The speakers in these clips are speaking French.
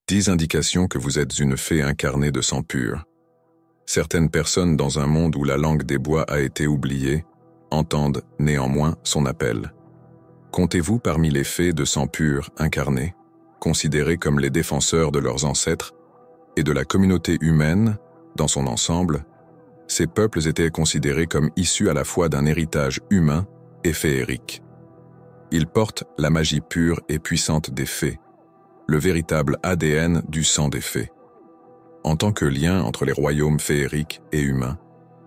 10 indications que vous êtes une fée incarnée de sang pur. Certaines personnes dans un monde où la langue des bois a été oubliée entendent néanmoins son appel. Comptez-vous parmi les fées de sang pur incarnées, considérées comme les défenseurs de leurs ancêtres et de la communauté humaine dans son ensemble? Ces peuples étaient considérés comme issus à la fois d'un héritage humain et féerique. Ils portent la magie pure et puissante des fées, le véritable ADN du sang des fées. En tant que lien entre les royaumes féeriques et humains,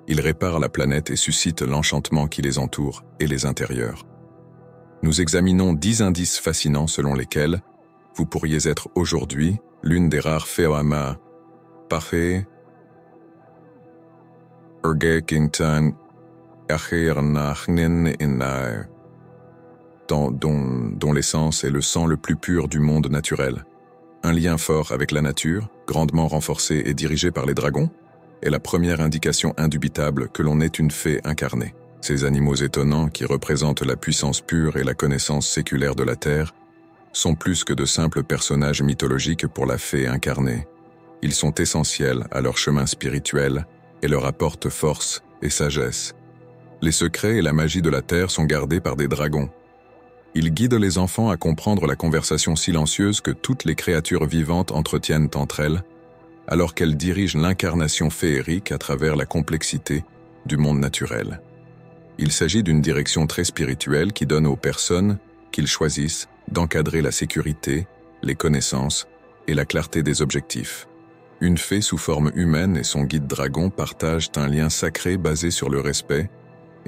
ils réparent la planète et suscitent l'enchantement qui les entoure et les intérieurs. Nous examinons 10 indices fascinants selon lesquels vous pourriez être aujourd'hui l'une des rares Féoama parfait dont l'essence est le sang le plus pur du monde naturel. Un lien fort avec la nature, grandement renforcé et dirigé par les dragons, est la première indication indubitable que l'on est une fée incarnée. Ces animaux étonnants qui représentent la puissance pure et la connaissance séculaire de la Terre sont plus que de simples personnages mythologiques pour la fée incarnée. Ils sont essentiels à leur chemin spirituel et leur apportent force et sagesse. Les secrets et la magie de la Terre sont gardés par des dragons. Ils guident les enfants à comprendre la conversation silencieuse que toutes les créatures vivantes entretiennent entre elles, alors qu'elles dirigent l'incarnation féerique à travers la complexité du monde naturel. Il s'agit d'une direction très spirituelle qui donne aux personnes qu'ils choisissent d'encadrer la sécurité, les connaissances et la clarté des objectifs. Une fée sous forme humaine et son guide dragon partagent un lien sacré basé sur le respect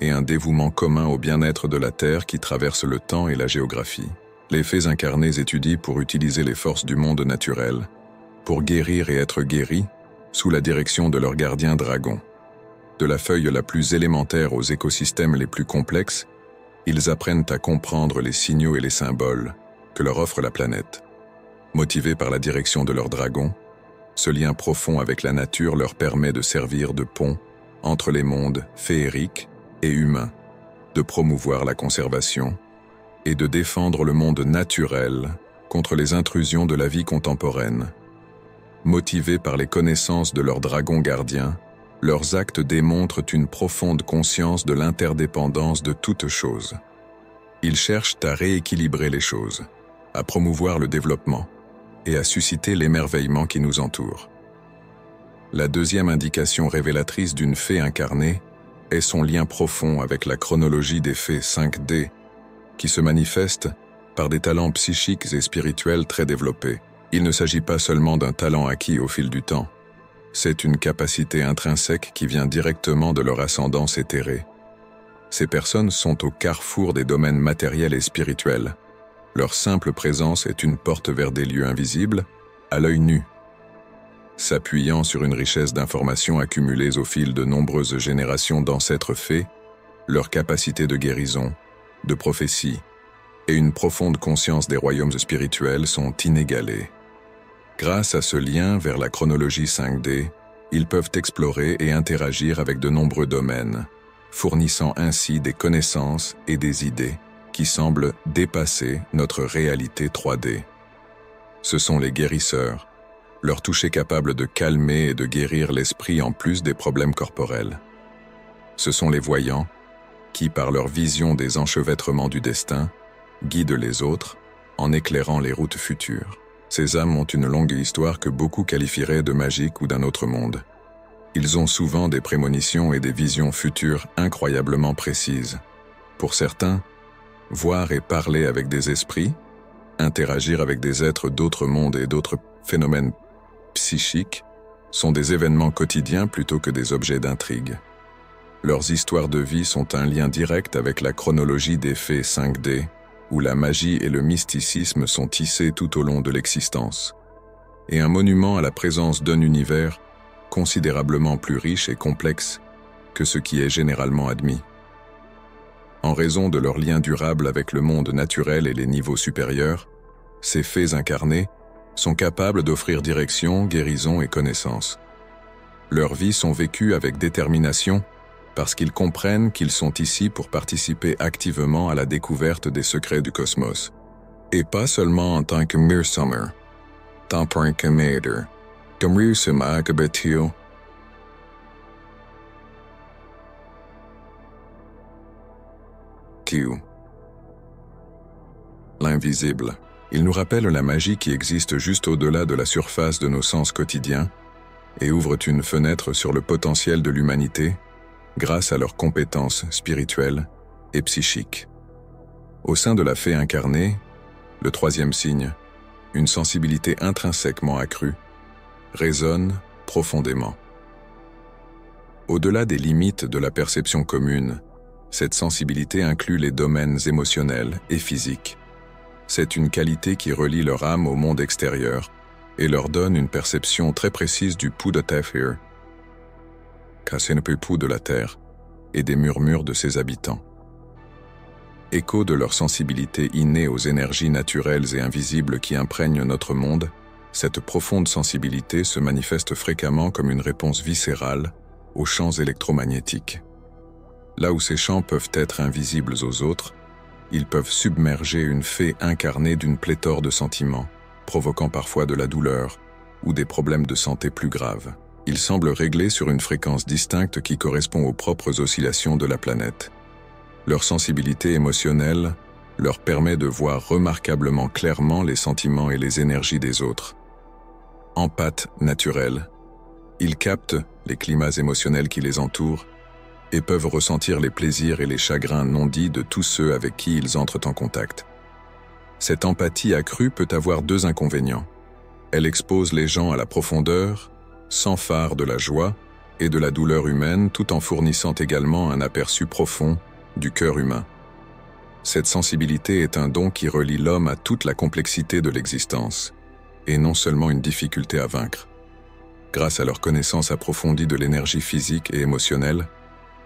et un dévouement commun au bien-être de la Terre qui traverse le temps et la géographie. Les fées incarnées étudient pour utiliser les forces du monde naturel, pour guérir et être guéris, sous la direction de leur gardien dragon. De la feuille la plus élémentaire aux écosystèmes les plus complexes, ils apprennent à comprendre les signaux et les symboles que leur offre la planète. Motivés par la direction de leur dragon, ce lien profond avec la nature leur permet de servir de pont entre les mondes féeriques et humains, de promouvoir la conservation et de défendre le monde naturel contre les intrusions de la vie contemporaine. Motivés par les connaissances de leur dragon gardien, leurs actes démontrent une profonde conscience de l'interdépendance de toute chose. Ils cherchent à rééquilibrer les choses, à promouvoir le développement et à susciter l'émerveillement qui nous entoure. La deuxième indication révélatrice d'une fée incarnée est son lien profond avec la chronologie des fées 5D, qui se manifeste par des talents psychiques et spirituels très développés. Il ne s'agit pas seulement d'un talent acquis au fil du temps, c'est une capacité intrinsèque qui vient directement de leur ascendance éthérée. Ces personnes sont au carrefour des domaines matériels et spirituels. Leur simple présence est une porte vers des lieux invisibles, à l'œil nu. S'appuyant sur une richesse d'informations accumulées au fil de nombreuses générations d'ancêtres fées, leur capacité de guérison, de prophétie et une profonde conscience des royaumes spirituels sont inégalées. Grâce à ce lien vers la chronologie 5D, ils peuvent explorer et interagir avec de nombreux domaines, fournissant ainsi des connaissances et des idées qui semblent dépasser notre réalité 3D. Ce sont les guérisseurs, leur toucher capable de calmer et de guérir l'esprit en plus des problèmes corporels. Ce sont les voyants, qui par leur vision des enchevêtrements du destin, guident les autres en éclairant les routes futures. Ces âmes ont une longue histoire que beaucoup qualifieraient de magique ou d'un autre monde. Ils ont souvent des prémonitions et des visions futures incroyablement précises. Pour certains, voir et parler avec des esprits, interagir avec des êtres d'autres mondes et d'autres phénomènes psychiques sont des événements quotidiens plutôt que des objets d'intrigue. Leurs histoires de vie sont un lien direct avec la chronologie des fées 5D, où la magie et le mysticisme sont tissés tout au long de l'existence, et un monument à la présence d'un univers considérablement plus riche et complexe que ce qui est généralement admis. En raison de leur lien durable avec le monde naturel et les niveaux supérieurs, ces fées incarnées sont capables d'offrir direction, guérison et connaissance. Leurs vies sont vécues avec détermination parce qu'ils comprennent qu'ils sont ici pour participer activement à la découverte des secrets du cosmos, et pas seulement en tant que mere summer. Tamporinkameter, Gamriusima Gabetil, Q. L'invisible. Il nous rappelle la magie qui existe juste au-delà de la surface de nos sens quotidiens et ouvre une fenêtre sur le potentiel de l'humanité grâce à leurs compétences spirituelles et psychiques. Au sein de la fée incarnée, le troisième signe, une sensibilité intrinsèquement accrue, résonne profondément. Au-delà des limites de la perception commune, cette sensibilité inclut les domaines émotionnels et physiques. C'est une qualité qui relie leur âme au monde extérieur et leur donne une perception très précise du pouls de Tefir, pouls de la terre, et des murmures de ses habitants. Écho de leur sensibilité innée aux énergies naturelles et invisibles qui imprègnent notre monde, cette profonde sensibilité se manifeste fréquemment comme une réponse viscérale aux champs électromagnétiques. Là où ces champs peuvent être invisibles aux autres, ils peuvent submerger une fée incarnée d'une pléthore de sentiments, provoquant parfois de la douleur ou des problèmes de santé plus graves. Ils semblent réglés sur une fréquence distincte qui correspond aux propres oscillations de la planète. Leur sensibilité émotionnelle leur permet de voir remarquablement clairement les sentiments et les énergies des autres. Empathes naturels, ils captent les climats émotionnels qui les entourent et peuvent ressentir les plaisirs et les chagrins non dits de tous ceux avec qui ils entrent en contact. Cette empathie accrue peut avoir deux inconvénients. Elle expose les gens à la profondeur, sans phare de la joie et de la douleur humaine, tout en fournissant également un aperçu profond du cœur humain. Cette sensibilité est un don qui relie l'homme à toute la complexité de l'existence, et non seulement une difficulté à vaincre. Grâce à leur connaissance approfondie de l'énergie physique et émotionnelle,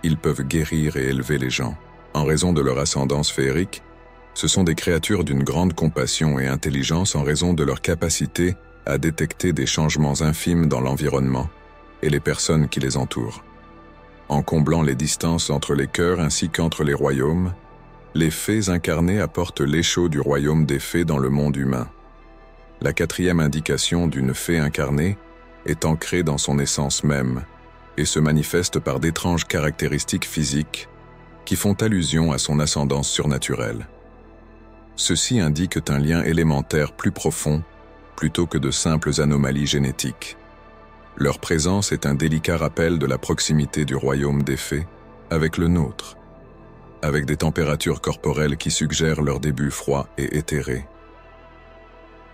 ils peuvent guérir et élever les gens. En raison de leur ascendance féerique, ce sont des créatures d'une grande compassion et intelligence en raison de leur capacité à détecter des changements infimes dans l'environnement et les personnes qui les entourent. En comblant les distances entre les cœurs ainsi qu'entre les royaumes, les fées incarnées apportent l'écho du royaume des fées dans le monde humain. La quatrième indication d'une fée incarnée est ancrée dans son essence même et se manifeste par d'étranges caractéristiques physiques qui font allusion à son ascendance surnaturelle. Ceux-ci indiquent un lien élémentaire plus profond plutôt que de simples anomalies génétiques. Leur présence est un délicat rappel de la proximité du royaume des fées avec le nôtre, avec des températures corporelles qui suggèrent leur début froid et éthéré.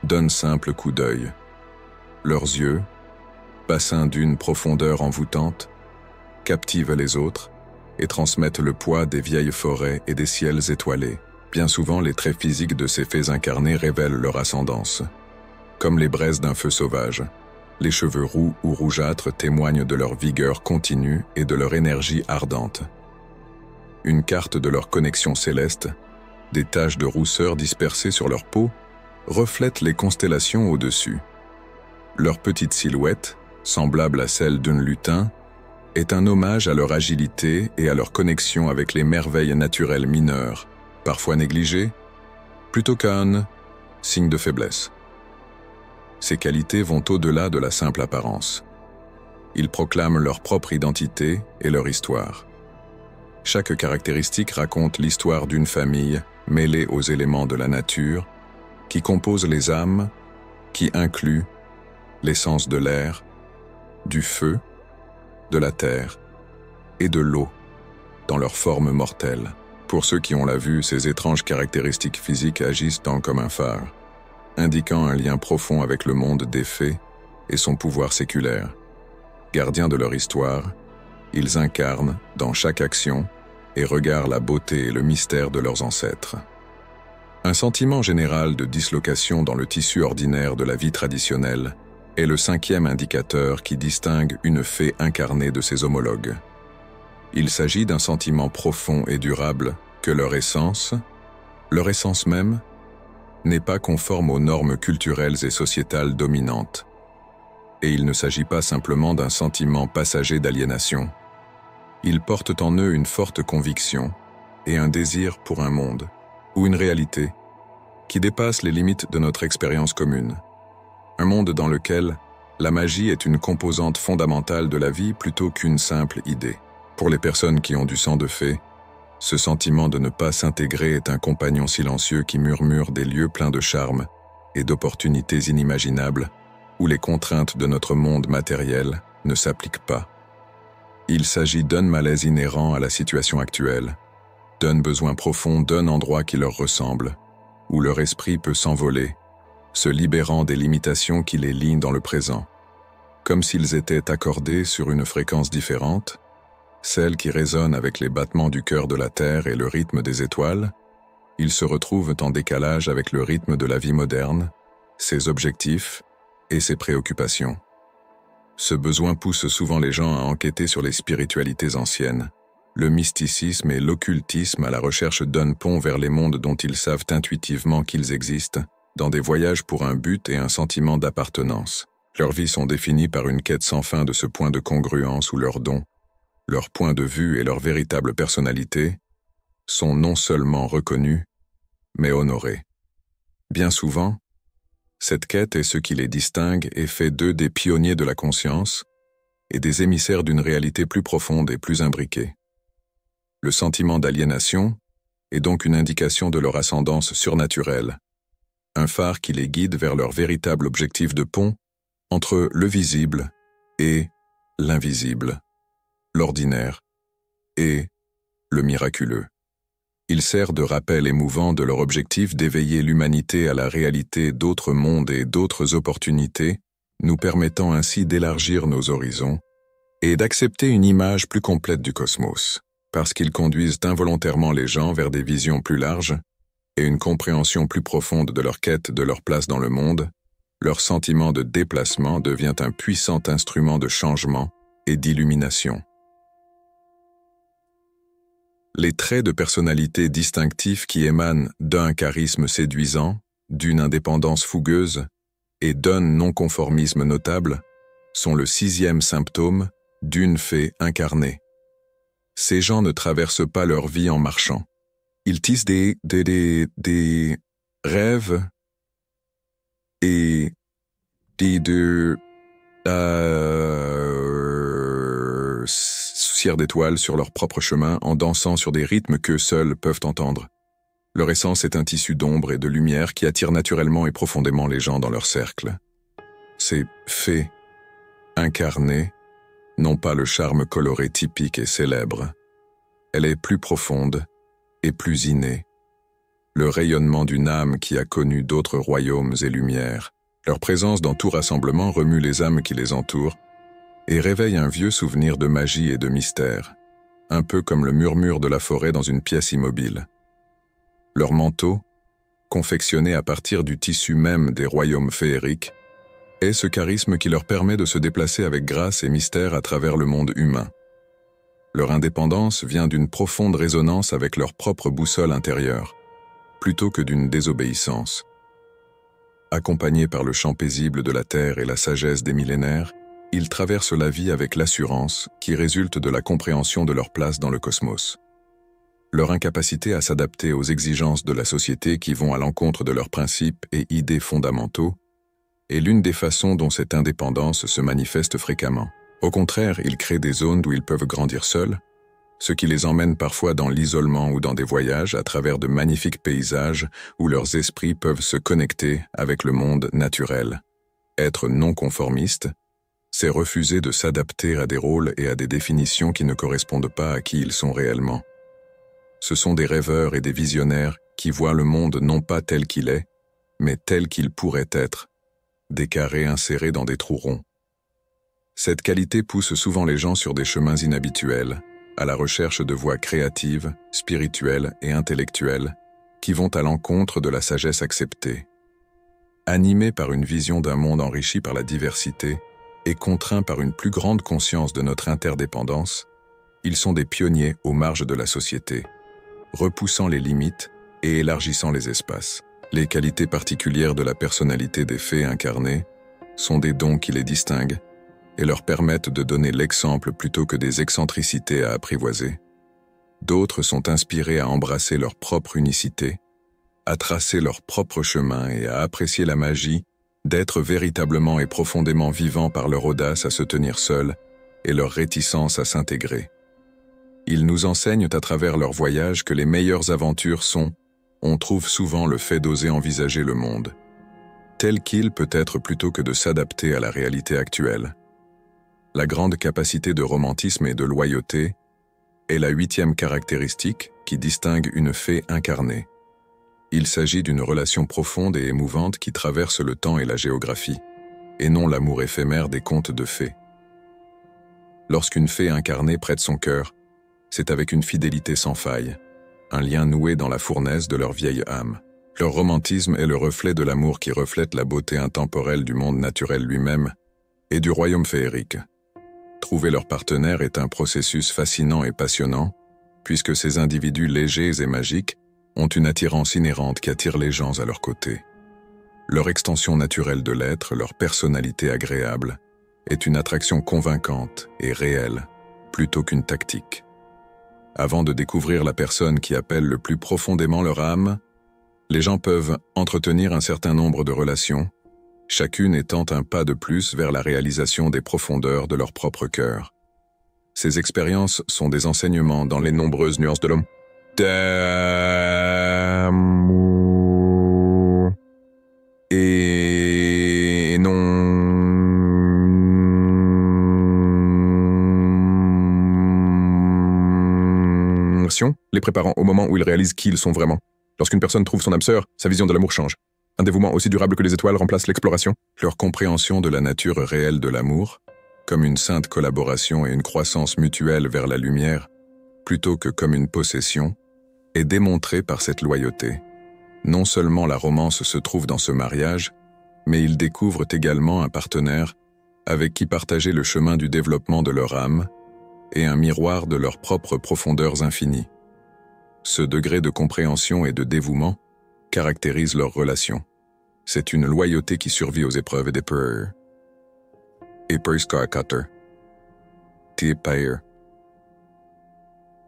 D'un simple coup d'œil, leurs yeux, bassins d'une profondeur envoûtante, captivent les autres et transmettent le poids des vieilles forêts et des ciels étoilés. Bien souvent, les traits physiques de ces fées incarnées révèlent leur ascendance. Comme les braises d'un feu sauvage, les cheveux roux ou rougeâtres témoignent de leur vigueur continue et de leur énergie ardente. Une carte de leur connexion céleste, des taches de rousseur dispersées sur leur peau, reflètent les constellations au-dessus. Leur petite silhouette, semblable à celle d'un lutin, est un hommage à leur agilité et à leur connexion avec les merveilles naturelles mineures, parfois négligées, plutôt qu'un signe de faiblesse. Ces qualités vont au-delà de la simple apparence. Ils proclament leur propre identité et leur histoire. Chaque caractéristique raconte l'histoire d'une famille mêlée aux éléments de la nature, qui composent les âmes, qui incluent l'essence de l'air, du feu, de la terre et de l'eau dans leur forme mortelle. Pour ceux qui ont la vue, ces étranges caractéristiques physiques agissent comme un phare, indiquant un lien profond avec le monde des fées et son pouvoir séculaire. Gardiens de leur histoire, ils incarnent, dans chaque action et regard, la beauté et le mystère de leurs ancêtres. Un sentiment général de dislocation dans le tissu ordinaire de la vie traditionnelle est le cinquième indicateur qui distingue une fée incarnée de ses homologues. Il s'agit d'un sentiment profond et durable que leur essence même, n'est pas conforme aux normes culturelles et sociétales dominantes. Et il ne s'agit pas simplement d'un sentiment passager d'aliénation. Ils portent en eux une forte conviction et un désir pour un monde, ou une réalité, qui dépasse les limites de notre expérience commune. Un monde dans lequel la magie est une composante fondamentale de la vie plutôt qu'une simple idée. Pour les personnes qui ont du sang de fée, ce sentiment de ne pas s'intégrer est un compagnon silencieux qui murmure des lieux pleins de charme et d'opportunités inimaginables où les contraintes de notre monde matériel ne s'appliquent pas. Il s'agit d'un malaise inhérent à la situation actuelle, d'un besoin profond d'un endroit qui leur ressemble, où leur esprit peut s'envoler, se libérant des limitations qui les lient dans le présent, comme s'ils étaient accordés sur une fréquence différente, celle qui résonne avec les battements du cœur de la Terre et le rythme des étoiles. Ils se retrouvent en décalage avec le rythme de la vie moderne, ses objectifs et ses préoccupations. Ce besoin pousse souvent les gens à enquêter sur les spiritualités anciennes, le mysticisme et l'occultisme à la recherche d'un pont vers les mondes dont ils savent intuitivement qu'ils existent, dans des voyages pour un but et un sentiment d'appartenance. Leurs vies sont définies par une quête sans fin de ce point de congruence où leurs dons, leur point de vue et leur véritable personnalité sont non seulement reconnus, mais honorés. Bien souvent, cette quête est ce qui les distingue et fait d'eux des pionniers de la conscience et des émissaires d'une réalité plus profonde et plus imbriquée. Le sentiment d'aliénation est donc une indication de leur ascendance surnaturelle, un phare qui les guide vers leur véritable objectif de pont entre le visible et l'invisible, l'ordinaire et le miraculeux. Il sert de rappel émouvant de leur objectif d'éveiller l'humanité à la réalité d'autres mondes et d'autres opportunités, nous permettant ainsi d'élargir nos horizons et d'accepter une image plus complète du cosmos, parce qu'ils conduisent involontairement les gens vers des visions plus larges et une compréhension plus profonde de leur quête de leur place dans le monde. Leur sentiment de déplacement devient un puissant instrument de changement et d'illumination. Les traits de personnalité distinctifs qui émanent d'un charisme séduisant, d'une indépendance fougueuse et d'un non-conformisme notable sont le 6e symptôme d'une fée incarnée. Ces gens ne traversent pas leur vie en marchant. Ils tissent des rêves et des soussières d'étoiles sur leur propre chemin en dansant sur des rythmes qu'eux seuls peuvent entendre. Leur essence est un tissu d'ombre et de lumière qui attire naturellement et profondément les gens dans leur cercle. Ces fées incarnées n'ont pas le charme coloré typique et célèbre. Elle est plus profonde et plus innée. Le rayonnement d'une âme qui a connu d'autres royaumes et lumières. Leur présence dans tout rassemblement remue les âmes qui les entourent et réveille un vieux souvenir de magie et de mystère, un peu comme le murmure de la forêt dans une pièce immobile. Leur manteau, confectionné à partir du tissu même des royaumes féeriques, est ce charisme qui leur permet de se déplacer avec grâce et mystère à travers le monde humain. Leur indépendance vient d'une profonde résonance avec leur propre boussole intérieure, plutôt que d'une désobéissance. Accompagnés par le chant paisible de la terre et la sagesse des millénaires, ils traversent la vie avec l'assurance qui résulte de la compréhension de leur place dans le cosmos. Leur incapacité à s'adapter aux exigences de la société qui vont à l'encontre de leurs principes et idées fondamentaux est l'une des façons dont cette indépendance se manifeste fréquemment. Au contraire, ils créent des zones où ils peuvent grandir seuls, ce qui les emmène parfois dans l'isolement ou dans des voyages à travers de magnifiques paysages où leurs esprits peuvent se connecter avec le monde naturel. Être non-conformiste, c'est refuser de s'adapter à des rôles et à des définitions qui ne correspondent pas à qui ils sont réellement. Ce sont des rêveurs et des visionnaires qui voient le monde non pas tel qu'il est, mais tel qu'il pourrait être, des carrés insérés dans des trous ronds. Cette qualité pousse souvent les gens sur des chemins inhabituels, à la recherche de voies créatives, spirituelles et intellectuelles, qui vont à l'encontre de la sagesse acceptée. Animés par une vision d'un monde enrichi par la diversité et contraints par une plus grande conscience de notre interdépendance, ils sont des pionniers aux marges de la société, repoussant les limites et élargissant les espaces. Les qualités particulières de la personnalité des fées incarnées sont des dons qui les distinguent et leur permettent de donner l'exemple plutôt que des excentricités à apprivoiser. D'autres sont inspirés à embrasser leur propre unicité, à tracer leur propre chemin et à apprécier la magie d'êtres véritablement et profondément vivants par leur audace à se tenir seuls et leur réticence à s'intégrer. Ils nous enseignent à travers leurs voyages que les meilleures aventures sont, on trouve souvent le fait d'oser envisager le monde, tel qu'il peut être plutôt que de s'adapter à la réalité actuelle. La grande capacité de romantisme et de loyauté est la 8e caractéristique qui distingue une fée incarnée. Il s'agit d'une relation profonde et émouvante qui traverse le temps et la géographie, et non l'amour éphémère des contes de fées. Lorsqu'une fée incarnée prête son cœur, c'est avec une fidélité sans faille, un lien noué dans la fournaise de leur vieille âme. Leur romantisme est le reflet de l'amour qui reflète la beauté intemporelle du monde naturel lui-même et du royaume féerique. Trouver leur partenaire est un processus fascinant et passionnant, puisque ces individus légers et magiques ont une attirance inhérente qui attire les gens à leur côté. Leur extension naturelle de l'être, leur personnalité agréable, est une attraction convaincante et réelle, plutôt qu'une tactique. Avant de découvrir la personne qui appelle le plus profondément leur âme, les gens peuvent entretenir un certain nombre de relations, chacune étant un pas de plus vers la réalisation des profondeurs de leur propre cœur. Ces expériences sont des enseignements dans les nombreuses nuances de l'homme. D'amour et non les préparant au moment où ils réalisent qui ils sont vraiment. Lorsqu'une personne trouve son âme sœur, sa vision de l'amour change. Un dévouement aussi durable que les étoiles remplace l'exploration. Leur compréhension de la nature réelle de l'amour, comme une sainte collaboration et une croissance mutuelle vers la lumière, plutôt que comme une possession, est démontrée par cette loyauté. Non seulement la romance se trouve dans ce mariage, mais ils découvrent également un partenaire avec qui partager le chemin du développement de leur âme et un miroir de leurs propres profondeurs infinies. Ce degré de compréhension et de dévouement caractérise leur relation. C'est une loyauté qui survit aux épreuves et des peurs.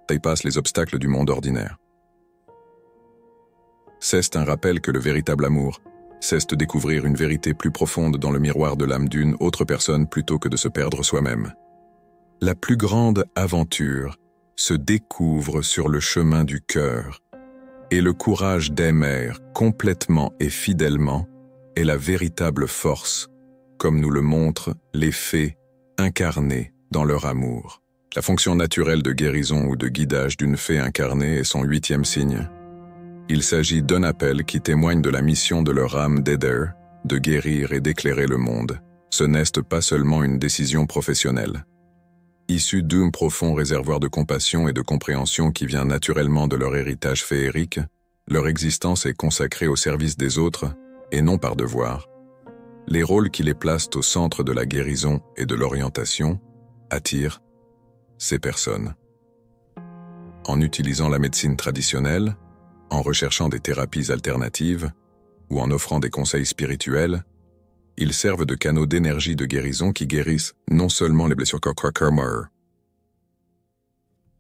Dépasse les obstacles du monde ordinaire. C'est un rappel que le véritable amour cesse de découvrir une vérité plus profonde dans le miroir de l'âme d'une autre personne plutôt que de se perdre soi-même. La plus grande aventure se découvre sur le chemin du cœur, et le courage d'aimer complètement et fidèlement est la véritable force, comme nous le montrent les fées incarnées dans leur amour. La fonction naturelle de guérison ou de guidage d'une fée incarnée est son 8e signe. Il s'agit d'un appel qui témoigne de la mission de leur âme d'aider, de guérir et d'éclairer le monde. Ce n'est pas seulement une décision professionnelle. Issue d'un profond réservoir de compassion et de compréhension qui vient naturellement de leur héritage féerique, leur existence est consacrée au service des autres, et non par devoir. Les rôles qui les placent au centre de la guérison et de l'orientation attirent ces personnes. En utilisant la médecine traditionnelle, en recherchant des thérapies alternatives, ou en offrant des conseils spirituels, ils servent de canaux d'énergie de guérison qui guérissent non seulement les blessures karma.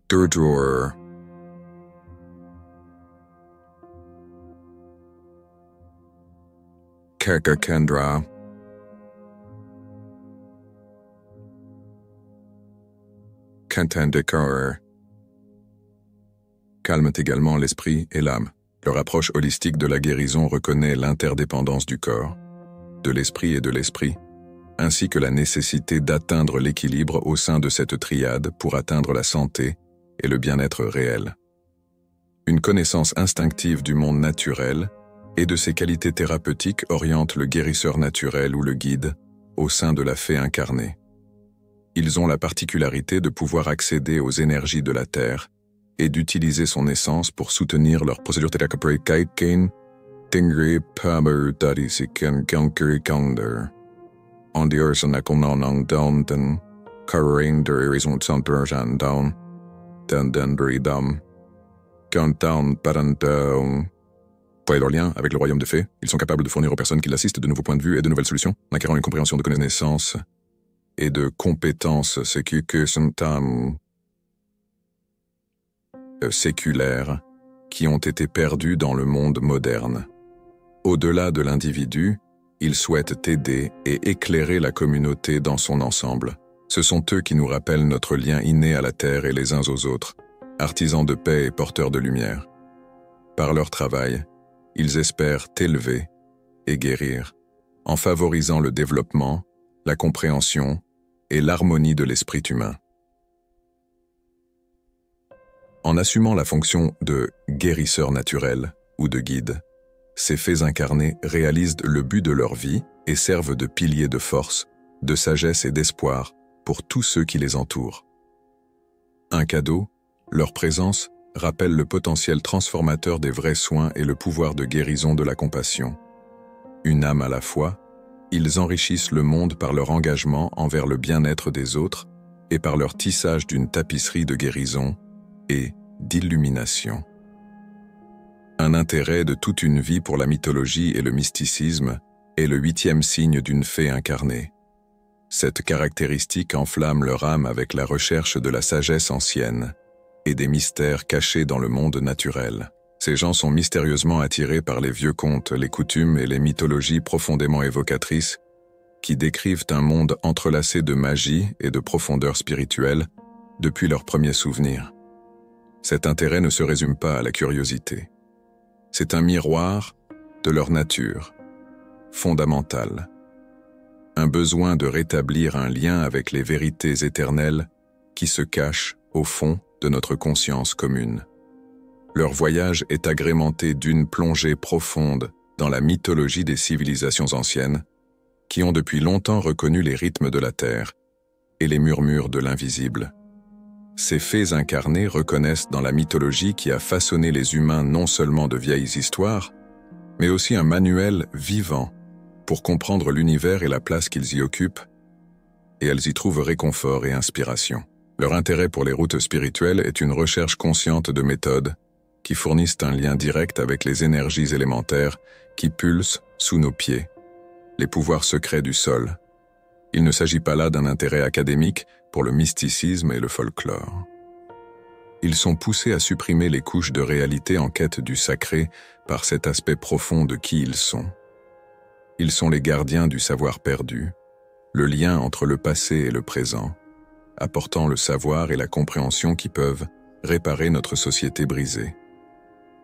Durdur. Kendra. Kantandikar. Calment également l'esprit et l'âme. Leur approche holistique de la guérison reconnaît l'interdépendance du corps, de l'esprit, ainsi que la nécessité d'atteindre l'équilibre au sein de cette triade pour atteindre la santé et le bien-être réel. Une connaissance instinctive du monde naturel et de ses qualités thérapeutiques oriente le guérisseur naturel ou le guide au sein de la fée incarnée. Ils ont la particularité de pouvoir accéder aux énergies de la Terre et d'utiliser son essence pour soutenir leur procédure thérapeutique. Tingri Paber Dadisiken Kankiri Kaunder. On the earth and Ekononong down, then Karain der Horizon Sanperjan down, then Bridam. Countdown Parantown. Pour leur lien avec le royaume de fées, ils sont capables de fournir aux personnes qui l'assistent de nouveaux points de vue et de nouvelles solutions, en acquérant une compréhension de connaissances et de compétences séculaires qui ont été perdues dans le monde moderne. Au-delà de l'individu, Ils souhaitent aider et éclairer la communauté dans son ensemble. Ce sont eux qui nous rappellent notre lien inné à la terre et les uns aux autres, artisans de paix et porteurs de lumière. Par leur travail, ils espèrent élever et guérir, en favorisant le développement, la compréhension et l'harmonie de l'esprit humain. En assumant la fonction de guérisseur naturel ou de guide, ces fées incarnées réalisent le but de leur vie et servent de piliers de force, de sagesse et d'espoir pour tous ceux qui les entourent. Un cadeau, leur présence rappelle le potentiel transformateur des vrais soins et le pouvoir de guérison de la compassion. Une âme à la fois, ils enrichissent le monde par leur engagement envers le bien-être des autres et par leur tissage d'une tapisserie de guérison et d'illumination. Un intérêt de toute une vie pour la mythologie et le mysticisme est le 8e signe d'une fée incarnée. Cette caractéristique enflamme leur âme avec la recherche de la sagesse ancienne et des mystères cachés dans le monde naturel. Ces gens sont mystérieusement attirés par les vieux contes, les coutumes et les mythologies profondément évocatrices qui décrivent un monde entrelacé de magie et de profondeur spirituelle depuis leurs premiers souvenirs. Cet intérêt ne se résume pas à la curiosité. C'est un miroir de leur nature, fondamentale. Un besoin de rétablir un lien avec les vérités éternelles qui se cachent au fond de notre conscience commune. Leur voyage est agrémenté d'une plongée profonde dans la mythologie des civilisations anciennes qui ont depuis longtemps reconnu les rythmes de la terre et les murmures de l'invisible. Ces fées incarnées reconnaissent dans la mythologie qui a façonné les humains non seulement de vieilles histoires, mais aussi un manuel vivant pour comprendre l'univers et la place qu'ils y occupent, et elles y trouvent réconfort et inspiration. Leur intérêt pour les routes spirituelles est une recherche consciente de méthodes qui fournissent un lien direct avec les énergies élémentaires qui pulsent sous nos pieds, les pouvoirs secrets du sol. Il ne s'agit pas là d'un intérêt académique pour le mysticisme et le folklore. Ils sont poussés à supprimer les couches de réalité en quête du sacré par cet aspect profond de qui ils sont. Ils sont les gardiens du savoir perdu, le lien entre le passé et le présent, apportant le savoir et la compréhension qui peuvent réparer notre société brisée.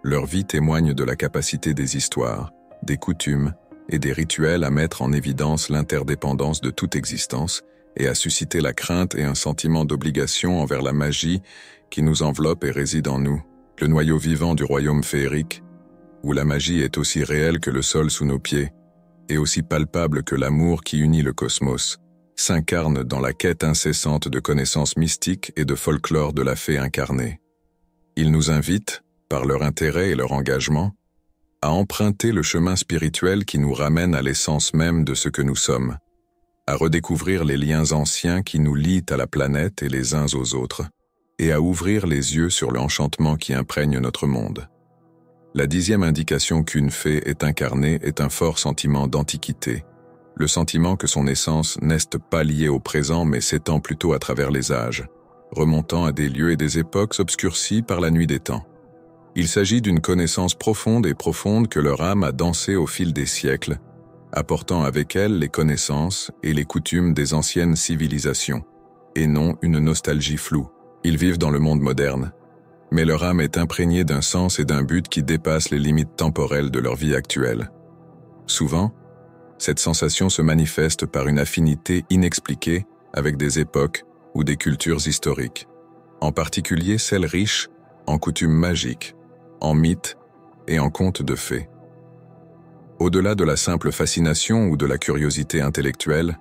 Leur vie témoigne de la capacité des histoires, des coutumes et des rituels à mettre en évidence l'interdépendance de toute existence et à susciter la crainte et un sentiment d'obligation envers la magie qui nous enveloppe et réside en nous, le noyau vivant du royaume féerique, où la magie est aussi réelle que le sol sous nos pieds, et aussi palpable que l'amour qui unit le cosmos, s'incarne dans la quête incessante de connaissances mystiques et de folklore de la fée incarnée. Ils nous invitent, par leur intérêt et leur engagement, à emprunter le chemin spirituel qui nous ramène à l'essence même de ce que nous sommes, à redécouvrir les liens anciens qui nous lient à la planète et les uns aux autres, et à ouvrir les yeux sur l'enchantement qui imprègne notre monde. La 10e indication qu'une fée est incarnée est un fort sentiment d'antiquité, le sentiment que son essence n'est pas liée au présent mais s'étend plutôt à travers les âges, remontant à des lieux et des époques obscurcis par la nuit des temps. Il s'agit d'une connaissance profonde que leur âme a dansée au fil des siècles, apportant avec elle les connaissances et les coutumes des anciennes civilisations, et non une nostalgie floue. Ils vivent dans le monde moderne, mais leur âme est imprégnée d'un sens et d'un but qui dépassent les limites temporelles de leur vie actuelle. Souvent, cette sensation se manifeste par une affinité inexpliquée avec des époques ou des cultures historiques, en particulier celles riches en coutumes magiques, en mythes et en contes de fées. Au-delà de la simple fascination ou de la curiosité intellectuelle,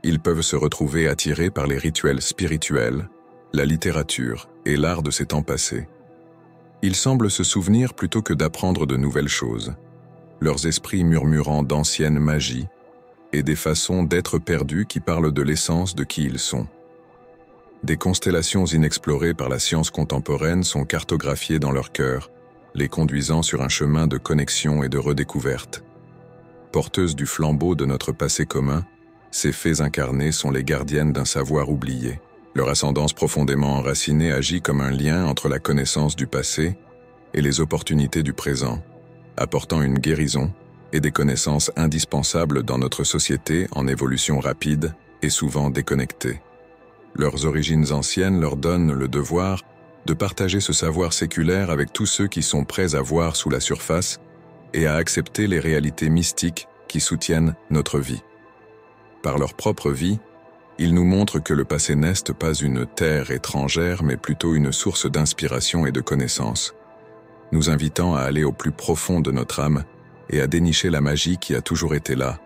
ils peuvent se retrouver attirés par les rituels spirituels, la littérature et l'art de ces temps passés. Ils semblent se souvenir plutôt que d'apprendre de nouvelles choses, leurs esprits murmurant d'anciennes magies et des façons d'être perdus qui parlent de l'essence de qui ils sont. Des constellations inexplorées par la science contemporaine sont cartographiées dans leur cœur, les conduisant sur un chemin de connexion et de redécouverte. Porteuses du flambeau de notre passé commun, ces fées incarnées sont les gardiennes d'un savoir oublié. Leur ascendance profondément enracinée agit comme un lien entre la connaissance du passé et les opportunités du présent, apportant une guérison, et des connaissances indispensables dans notre société en évolution rapide et souvent déconnectée. Leurs origines anciennes leur donnent le devoir de partager ce savoir séculaire avec tous ceux qui sont prêts à voir sous la surface et à accepter les réalités mystiques qui soutiennent notre vie. Par leur propre vie, ils nous montrent que le passé n'est pas une terre étrangère, mais plutôt une source d'inspiration et de connaissances, nous invitant à aller au plus profond de notre âme et à dénicher la magie qui a toujours été là,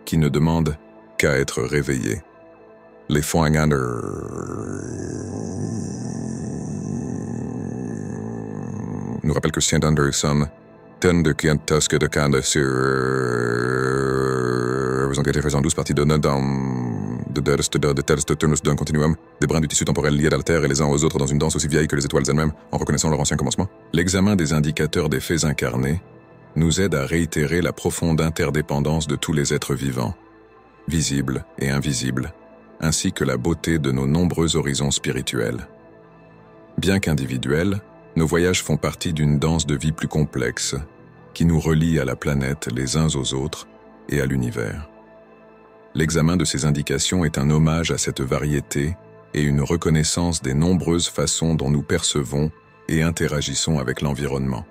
qui ne demande qu'à être réveillée. Les Foingander nous rappellent que Saint Anderson donne de Kiantoske de Kande sur vous engagez faisant 12 parties de notes de tels turnus d'un continuum, des brins du tissu temporel liés à la Terre et les uns aux autres dans une danse aussi vieille que les étoiles elles-mêmes, en reconnaissant leur ancien commencement. L'examen des indicateurs des faits incarnés nous aide à réitérer la profonde interdépendance de tous les êtres vivants, visibles et invisibles, ainsi que la beauté de nos nombreux horizons spirituels. Bien qu'individuels, nos voyages font partie d'une danse de vie plus complexe, qui nous relie à la planète les uns aux autres et à l'univers. L'examen de ces indications est un hommage à cette variété et une reconnaissance des nombreuses façons dont nous percevons et interagissons avec l'environnement.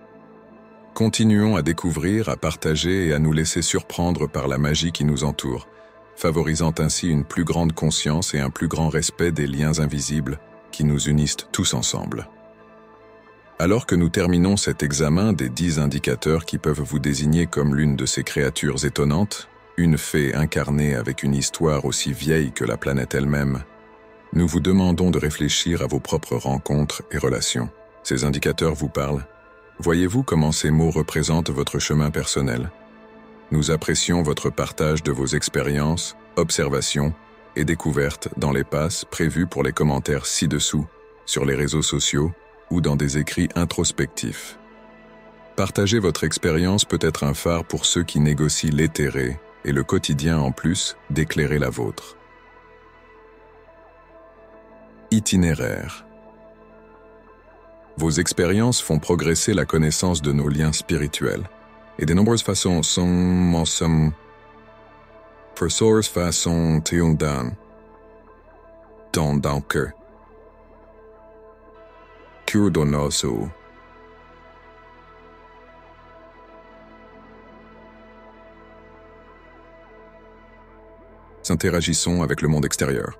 Continuons à découvrir, à partager et à nous laisser surprendre par la magie qui nous entoure, favorisant ainsi une plus grande conscience et un plus grand respect des liens invisibles qui nous unissent tous ensemble. Alors que nous terminons cet examen des 10 indicateurs qui peuvent vous désigner comme l'une de ces créatures étonnantes, une fée incarnée avec une histoire aussi vieille que la planète elle-même, nous vous demandons de réfléchir à vos propres rencontres et relations. Ces indicateurs vous parlent. Voyez-vous comment ces mots représentent votre chemin personnel? Nous apprécions votre partage de vos expériences, observations et découvertes dans les passes prévues pour les commentaires ci-dessous, sur les réseaux sociaux ou dans des écrits introspectifs. Partager votre expérience peut être un phare pour ceux qui négocient l'éthéré et le quotidien en plus d'éclairer la vôtre. Itinéraire. Vos expériences font progresser la connaissance de nos liens spirituels, et de nombreuses façons sont façons tildan, que curdonoso. Interagissons avec le monde extérieur.